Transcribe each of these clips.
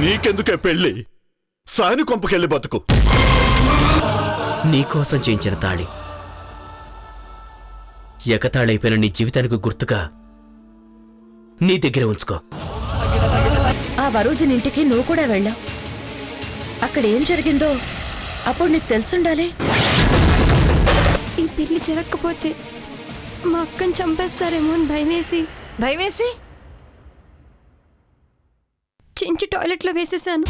నీకెందుకే పెళ్ళి? సాని కొంపకెళ్ళి బతుకు. నీకోసం చేయించిన తాళి ఎగతాళైపోయిన నీ జీవితానికి గుర్తుగా నీ దగ్గర ఉంచుకో. ఆ వరుదినింటికి నువ్వు కూడా వెళ్ళావు. అక్కడ ఏం జరిగిందో అప్పుడు నీకు తెలుసుండాలి. ఈ పెళ్లి జరగకపోతే మా అక్కని చంపేస్తారేమో అని భయమేసి చించి టాయిలెట్లో వేసేసాను.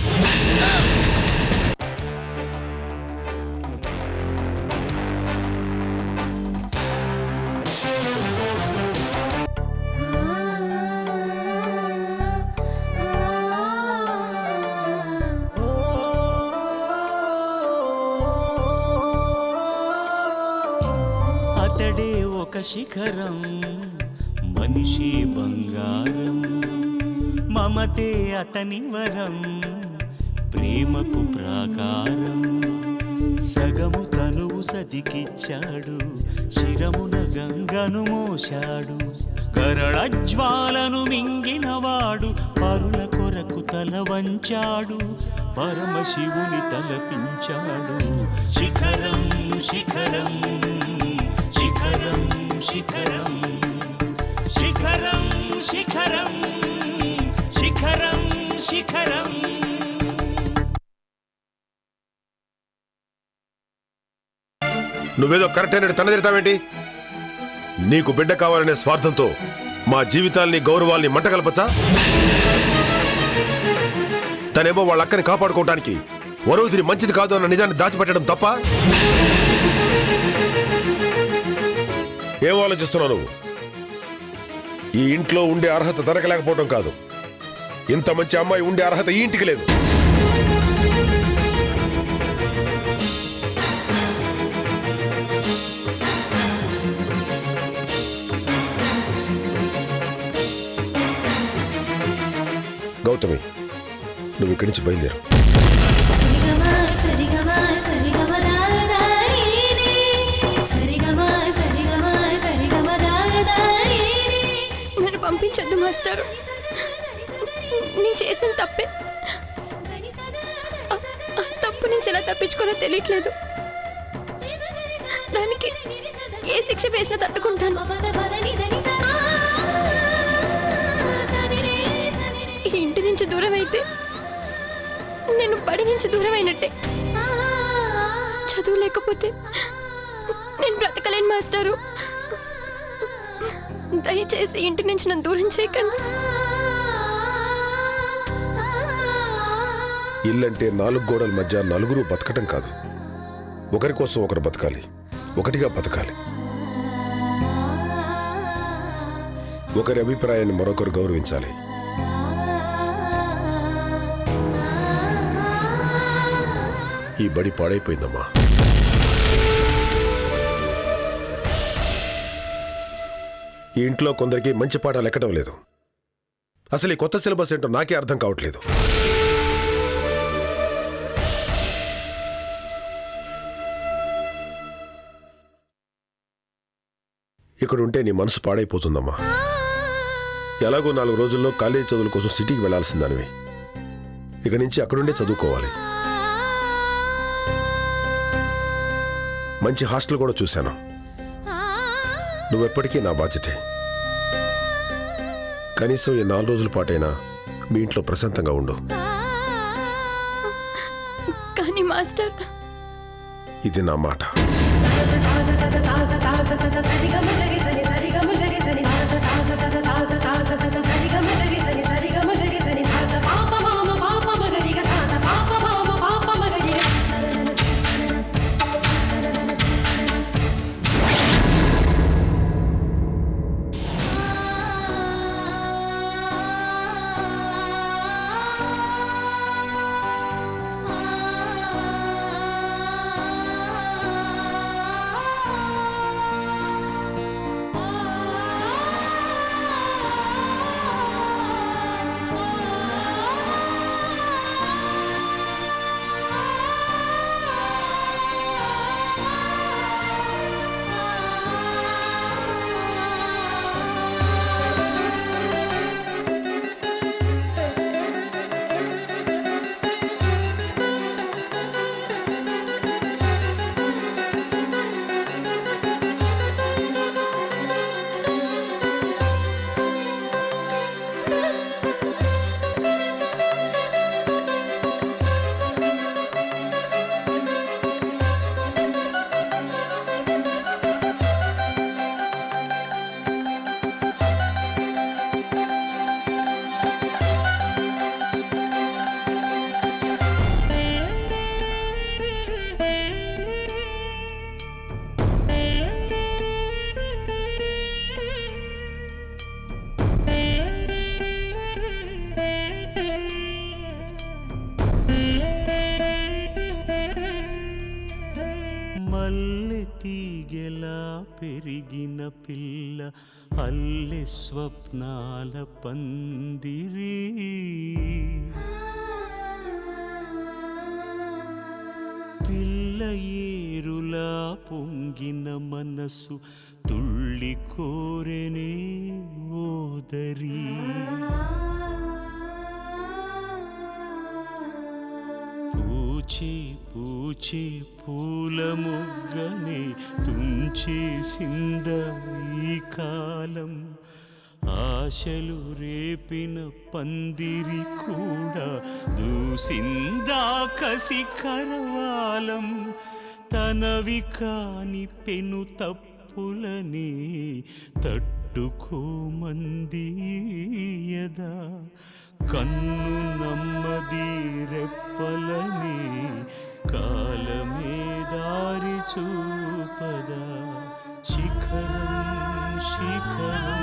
అతడే ఒక శిఖరం, మనిషి బంగారం, మమతే అతని వరం, ప్రేమకు ప్రాకారం. సగము తనువు సతికిచ్చాడు, శిరమున గంగను మోశాడు. గరళ జ్వాలను మింగినవాడు, పరుల కొరకు తల వంచాడు. పరమశివుని తలపించాడు. శిఖరం శిఖరం శిఖరం శిఖరం శిఖరం శిఖరం శిఖరం శిఖరం. నువ్వేదో కరెక్ట్ అయినట్టు తనదిరుతావేంటి? నీకు బిడ్డ కావాలనే స్వార్థంతో మా జీవితాల్ని గౌరవాల్ని మంటగలపచ్చా? తనేమో వాళ్ళ అక్కని కాపాడుకోవటానికి వరోధిని మంచిది కాదు అన్న నిజాన్ని దాచిపెట్టడం తప్ప? ఏం ఆలోచిస్తున్నావు నువ్వు? ఈ ఇంట్లో ఉండే అర్హత తనకు లేకపోవడం కాదు, ఇంత మంచి అమ్మాయి ఉండే అర్హత ఈ ఇంటికి లేదు. గౌతమి, నువ్వు ఇక్కడి నుంచి బయలుదేరు. నన్ను పంపించద్దు మాస్టారు, నేను చేసిన తప్పే. తప్పు నుంచి ఎలా తప్పించుకోనో తెలియట్లేదు. దానికి ఏ శిక్ష వేసినా తట్టుకుంటాను. ఈ ఇంటి నుంచి దూరం అయితే నేను బడి నుంచి దూరం అయినట్టే. చదువు లేకపోతే నేను బ్రతకలేను మాస్టారు. దయచేసి ఇంటి నుంచి నన్ను దూరం చేయకండి. ఇల్లంటే 4 గోడల మధ్య నలుగురు బతకటం కాదు, ఒకరి కోసం ఒకరు బతకాలి, ఒకటిగా బతకాలి. ఒకరి అభిప్రాయాన్ని మరొకరు గౌరవించాలి. ఈ బడి పాడైపోయిందమ్మా. ఈ ఇంట్లో కొందరికి మంచి పాఠాలు ఎక్కడం లేదు. అసలు ఈ కొత్త సిలబస్ ఏంటో నాకే అర్థం కావట్లేదు. ఇక్కడుంటే నీ మనసు పాడైపోతుందమ్మా. ఎలాగో 4 రోజుల్లో కాలేజీ చదువుల కోసం సిటీకి వెళ్లాల్సిందానివి. ఇక నుంచి అక్కడుండే చదువుకోవాలి. మంచి హాస్టల్ కూడా చూశాను. నువ్వెప్పటికీ నా బాధ్యతే. కనీసం ఈ 4 రోజుల పాటైనా మీ ఇంట్లో ప్రశాంతంగా ఉండు. కానీ మాస్టర్, ఇది నా మాట. పిల్ల అల్లె స్వప్నాల పందిరి పిల్ల ఏరులా పొంగిన మనసు తుళ్ళి కోరెనే ఓదరి పూచి పూచి పూల మొగ్గనే తుంచేసింద ఈ కాలం ఆశలు రేపిన పందిరి కూడా దూసిందా కసి కరవాలం తనవి కాని పెను తప్పులని తట్టుకోమంది యదా కన్ను నమ్మది రెప్పలని కాలమే దారి చూపదా శిఖరం శిఖరం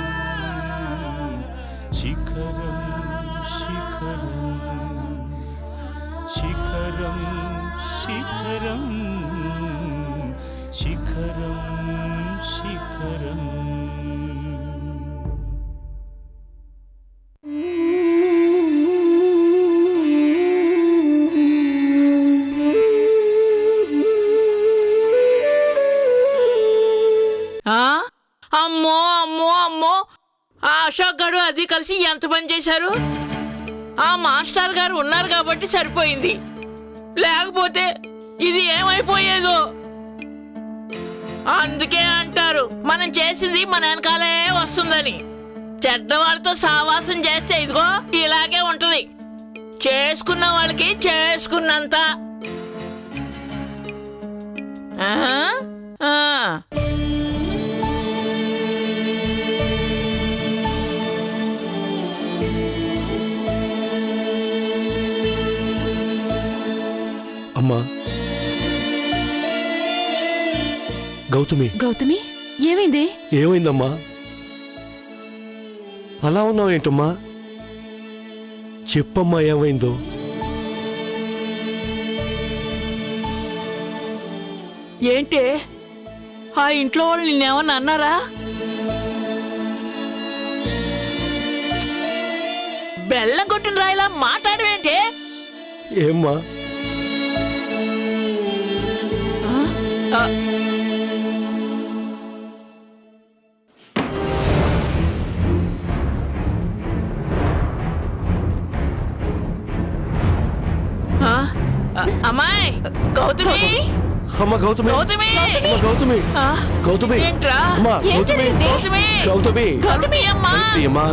శిఖరం శిఖరం శిఖరం శిఖరం శిఖరం శిఖరం అమ్మో అమ్మో అమ్మో ఆ అశోక్ గారు అది కలిసి ఎంత పని చేశారు. ఆ మాస్టర్ గారు ఉన్నారు కాబట్టి సరిపోయింది, లేకపోతే ఇది ఏమైపోయేదో. అందుకే అంటారు మనం చేసింది మన వెనకాలే వస్తుందని. చెడ్డవాళ్ళతో సావాసం చేస్తే ఇదిగో ఇలాగే ఉంటది. చేసుకున్న వాళ్ళకి చేసుకున్నంత. అమ్మా గౌతమి, గౌతమి ఏమైంది? ఏమైందమ్మా? అలా ఉన్నావేంటమ్మా? చెప్పమ్మా ఏమైందో. ఏంటి ఆ ఇంట్లో వాళ్ళు నిన్నేమన్నా అన్నారా? బెల్లం కొట్టిన రాయిలా మాట్లాడవేంటి? ఏమ్మా? అమ్మాయి గౌతమి, అమ్మ గౌతమి, గౌతమి, అమ్మ గౌతమి, గౌతమి, ఏంట్రా? అమ్మ గౌతమి, గౌతమి, గౌతమి, గౌతమి అమ్మా. అమ్మా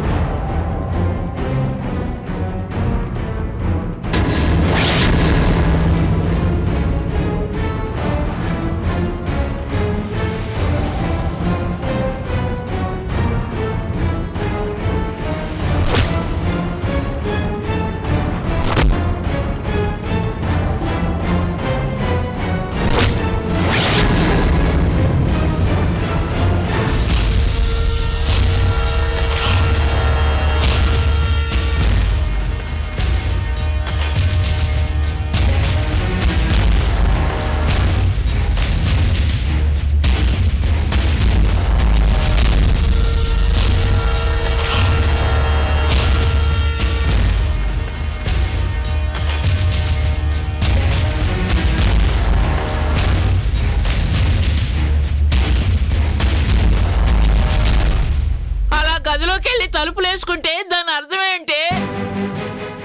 తలుపులేసుకుంటే దాని అర్థం ఏంటి?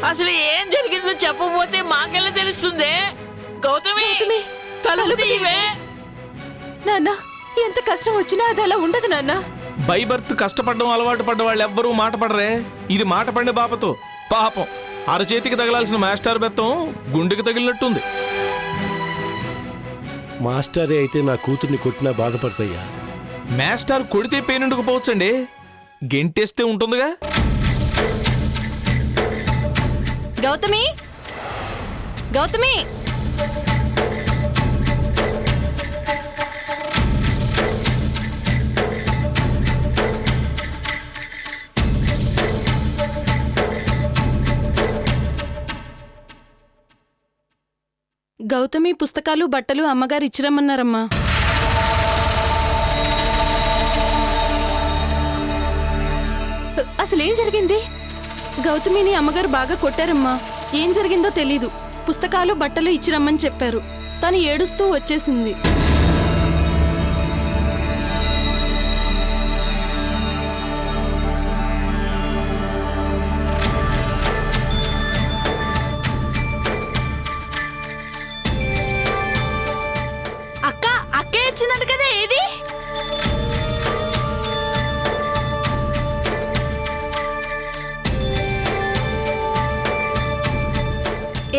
అసలు ఏం జరిగిందో చెప్పబోతే మాకెలా తెలుస్తుంది? గౌతమి, తలుపు తీయవే. నాన్న ఎంత కష్టం వచ్చినా అది అలా ఉండదు నాన్న. బై బర్త్ కష్టపడడం అలవాటు పడ్డ వాళ్ళు ఎవ్వరూ మాట పడరే. ఇది మాట పడిన బాపతో పాపం అరచేతికి తగలాల్సిన మాస్టర్ బెత్తం గుండెకి తగిలినట్టుంది. మాస్టరే అయితే నా కూతుర్ని కొట్టినా బాధపడతాయ్యా. మాస్టర్ కొడితే పేనుండుకు పోవచ్చండి, గెంటేస్తే ఉంటుందిగా. గౌతమి, గౌతమి, గౌతమి పుస్తకాలు బట్టలు అమ్మగారు ఇచ్చిరమ్మన్నారమ్మా. అసలేం జరిగింది? గౌతమిని అమ్మగారు బాగా కొట్టారమ్మా. ఏం జరిగిందో తెలీదు. పుస్తకాలు బట్టలు ఇచ్చిరమ్మని చెప్పారు. తను ఏడుస్తూ వచ్చేసింది. అక్కే ఇచ్చిందంట కదా, ఏది?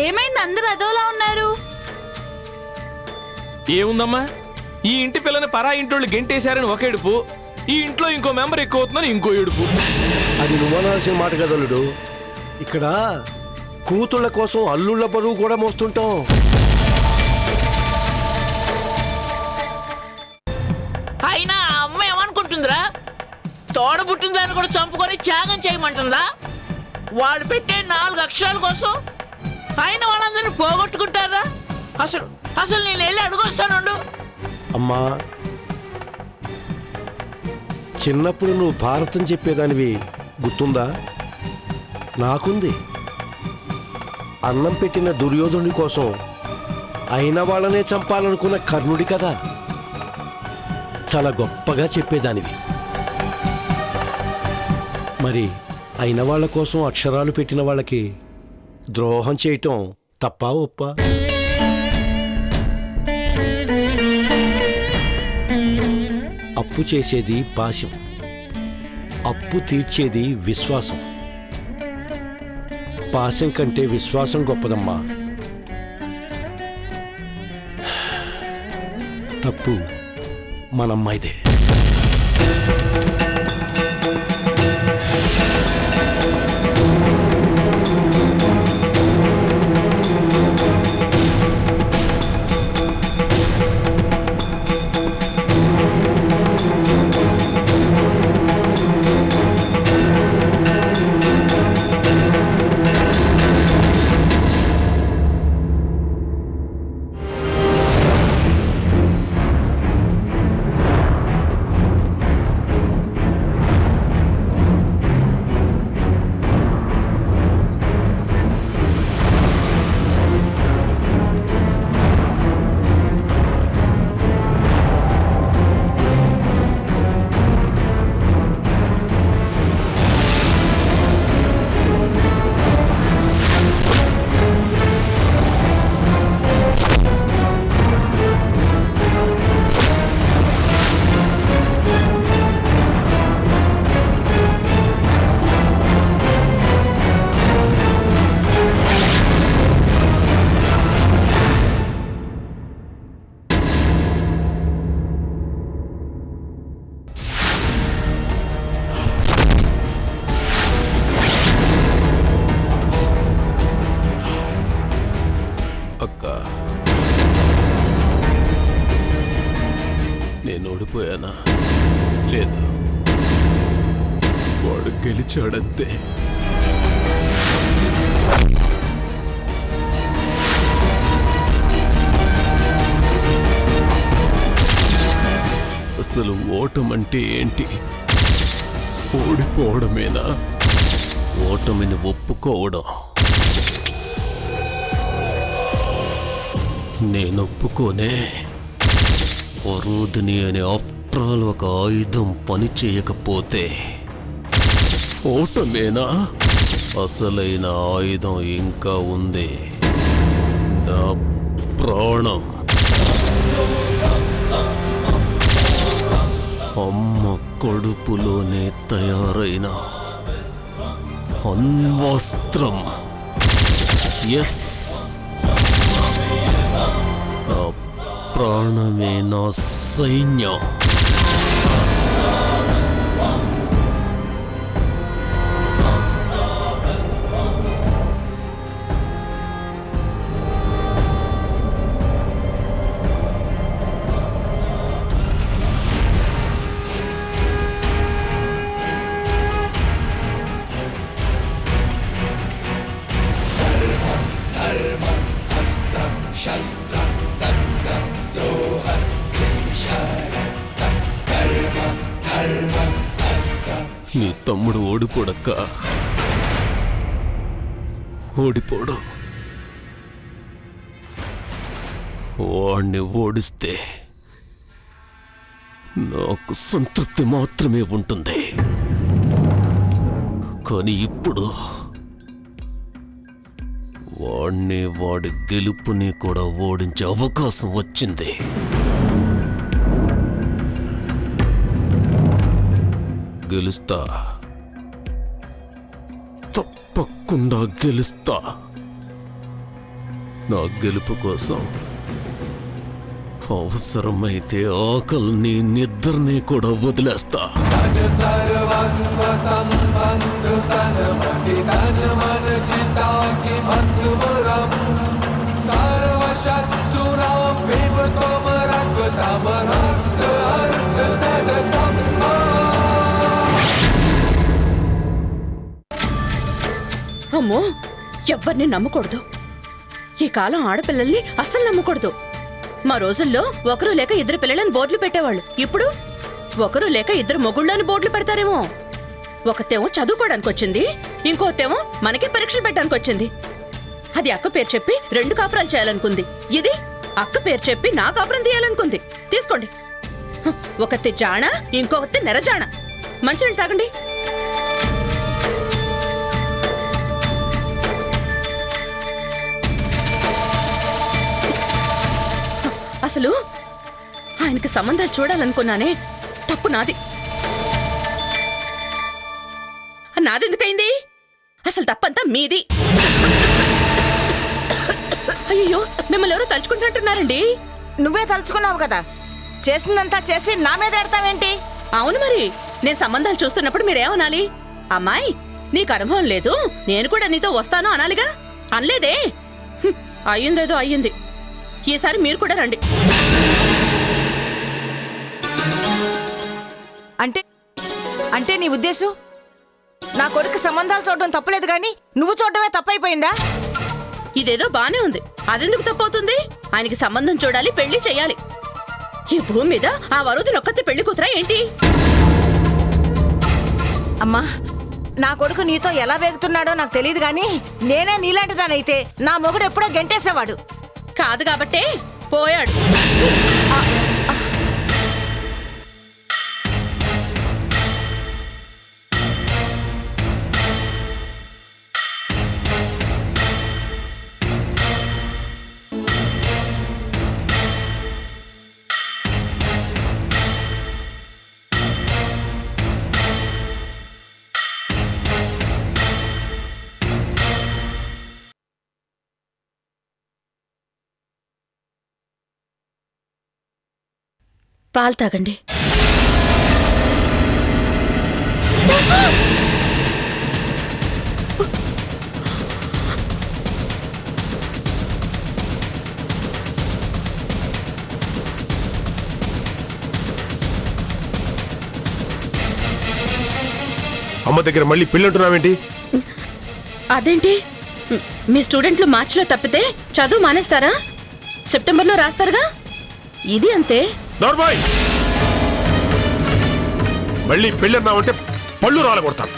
ఏమైంది? అందరూ అదోలా ఉన్నారు. ఏముందమ్మా, ఈ ఇంటి పిల్లని పరా ఇంటోళ్ళు గెంటేశారని ఒక ఏడుపు, ఈ ఇంట్లో ఇంకో మెంబర్ ఎక్కువ అవుతుందని ఇంకో ఏడుపు. అది నువ్వనాల్సిన మాట కదలుడు. ఇక్కడ కూతుళ్ళ కోసం అల్లుళ్ళ బరువు కూడా మోస్తుంటాం. అయినా ఆ అమ్మ ఏమనుకుంటుందిరా? తోడబుట్టిందని కూడా చంపుకొని త్యాగం చేయమంటుందా? వాళ్ళు పెట్టే 4 అక్షరాల కోసం అయిన వాళ్ళందరినీ పోగొట్టుకుంటారా? అసలు నేను వెళ్ళి అడుగొస్తానుండు. అమ్మా, చిన్నప్పుడు నువ్వు భారతం చెప్పేదానివి గుర్తుందా? నాకుంది. అన్నం పెట్టిన దుర్యోధనుడి కోసం అయిన వాళ్ళనే చంపాలనుకున్న కర్ణుడి కదా. చాలా గొప్పగా చెప్పేదానివి. మరి అయిన వాళ్ళ కోసం అక్షరాలు పెట్టిన వాళ్ళకి ద్రోహం చేయటం తప్పా ఒప్పా? అప్పు చేసేది పాశం, అప్పు తీర్చేది విశ్వాసం. పాశం కంటే విశ్వాసం గొప్పదమ్మా. తప్పు మనమ్మాయిదే. నేను ఓడిపోయానా? లేదు, వాడు గెలిచాడంతే. అసలు ఓటమంటే ఏంటి? ఓడిపోవడమేనా? ఓటమిని ఒప్పుకోవడం. నేనొప్పుకోనే. వరుదిని అనే ఆఫ్టర్ ఆల్ ఒక ఆయుధం పని చేయకపోతే ఓటమేనా? అసలైన ఆయుధం ఇంకా ఉంది, నా ప్రాణం. అమ్మ కడుపులోనే తయారైన అణ్వస్త్రం. ఎస్, నా ప్రాణమే నా సైన్యం. నీ తమ్ముడు ఓడిపోడక్క, ఓడిపోడు. వాణ్ణి ఓడిస్తే నాకు సంతృప్తి మాత్రమే ఉంటుంది. కానీ ఇప్పుడు వాణ్ణి, వాడి గెలుపుని కూడా ఓడించే అవకాశం వచ్చింది. గెలుస్తా, తప్పకుండా గెలుస్తా. నా గెలుపు కోసం అవసరమైతే ఆకలిని, నిద్రని కూడా వదిలేస్తా. అమ్మో, ఎవ్వరిని నమ్మకూడదు. ఈ కాలం ఆడపిల్లల్ని అస్సలు నమ్మకూడదు. మా రోజుల్లో ఒకరు లేక ఇద్దరు పిల్లలని బోర్డులు పెట్టేవాళ్ళు. ఇప్పుడు ఒకరు లేక ఇద్దరు మొగుళ్ళని బోర్డులు పెడతారేమో. ఒకతేమో చదువుకోవడానికి వచ్చింది, ఇంకోతేమో మనకి పరీక్షలు పెట్టడానికి వచ్చింది. అది అక్క పేరు చెప్పి 2 కాపురాలు చేయాలనుకుంది. ఇది అక్క పేరు చెప్పి నా కాపురం తీయాలనుకుంది. తీసుకోండి. ఒకతే జాణ, ఇంకొకతే నెరజాణ. మంచినీళ్ళు తాగండి. అసలు ఆయనకి సంబంధాలు చూడాలనుకున్నానే, తప్పు నాది. నాదెందుకైంది? అసలు తప్పంతా మీది. అయ్యో, మిమ్మల్ని ఎవరో తలుచుకుంటున్నారండి. నువ్వే తలుచుకున్నావు కదా, చేసిందంతా చేసి నా మీద ఎడతావేంటి? అవును మరి, నేను సంబంధాలు చూస్తున్నప్పుడు మీరేమనాలి? అమ్మాయి, నీకు అనుభవం లేదు, నేను కూడా నీతో వస్తాను అనాలిగా. అనలేదే. అయ్యిందేదో అయ్యింది. ఈసారి మీరు కూడా రండి. అంటే అంటే నీ ఉద్దేశం నా కొడుకు సంబంధాలు చూడడం తప్పలేదు గాని నువ్వు చూడడమే తప్పైపోయిందా? ఇదేదో బానే ఉంది, అదెందుకు తప్పవుతుంది? ఆయనకి సంబంధం చూడాలి, పెళ్లి చేయాలి. ఈ భూమి మీద ఆ వరుదిని ఒక్కతే పెళ్లి కూతురా ఏంటి? అమ్మా, నా కొడుకు నీతో ఎలా వేగుతున్నాడో నాకు తెలియదు గాని నేనే నీలాంటిదానైతే నా మొగుడు ఎప్పుడో గెంటేసేవాడు. కాదు కాబట్టే పోయాడు. పాలు తాగండి. అమ్మ దగ్గర మళ్ళీ పెళ్ళంటున్నావేంటి? అదేంటి, మీ స్టూడెంట్లు మార్చిలో తప్పితే చదువు మానేస్తారా? సెప్టెంబర్లో రాస్తారుగా. ఇది అంతే. నార్మాయ్, మళ్ళీ పెళ్ళన్నావంటే పళ్ళు రాలగొడతాను.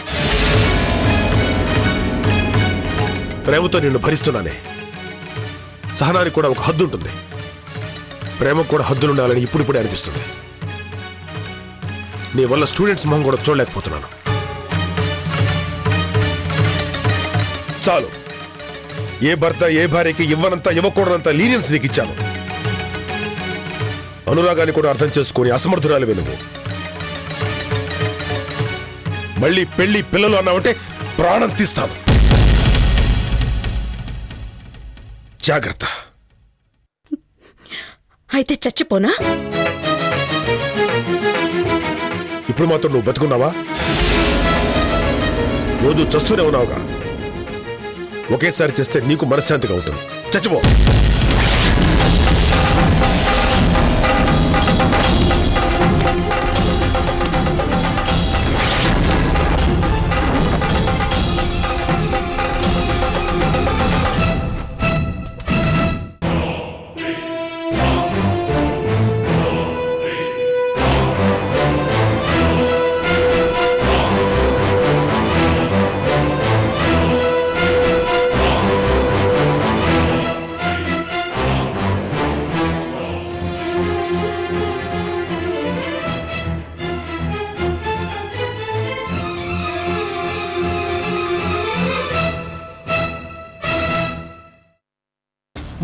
ప్రేమతో నిన్ను భరిస్తున్నానే, సహనానికి కూడా ఒక హద్దు ఉంటుంది. ప్రేమకు కూడా హద్దులుండాలని ఇప్పుడిప్పుడే అనిపిస్తుంది. నీ వల్ల స్టూడెంట్స్ మొహం కూడా చూడలేకపోతున్నాను. చాలు, ఏ భర్త ఏ భార్యకి ఇవ్వనంత ఇవ్వకూడనంత లీనియన్స్ నీకు ఇచ్చాను. అనురాగాన్ని కూడా అర్థం చేసుకుని అసమర్థురాలివే నువ్వు. మళ్ళీ పెళ్లి పిల్లలు అన్నావంటే ప్రాణం తీస్తాను. జాగ్రత్త. అయితే చచ్చిపోనా? ఇప్పుడు మాత్రం నువ్వు బతుకున్నావా? రోజు చస్తూనే ఉన్నావుగా. ఒకేసారి చేస్తే నీకు మనశ్శాంతిగా ఉంటుంది. చచ్చిపో.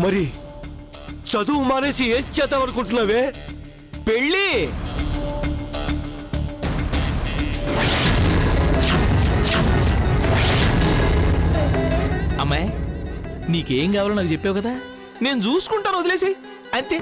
మరి చదువు మానేసి ఏం చేద్దాం అనుకుంటున్నావే? పెళ్ళి. అమ్మాయి, నీకేం కావాలో నాకు చెప్పావు కదా, నేను చూసుకుంటాను, వదిలేసి అంతే.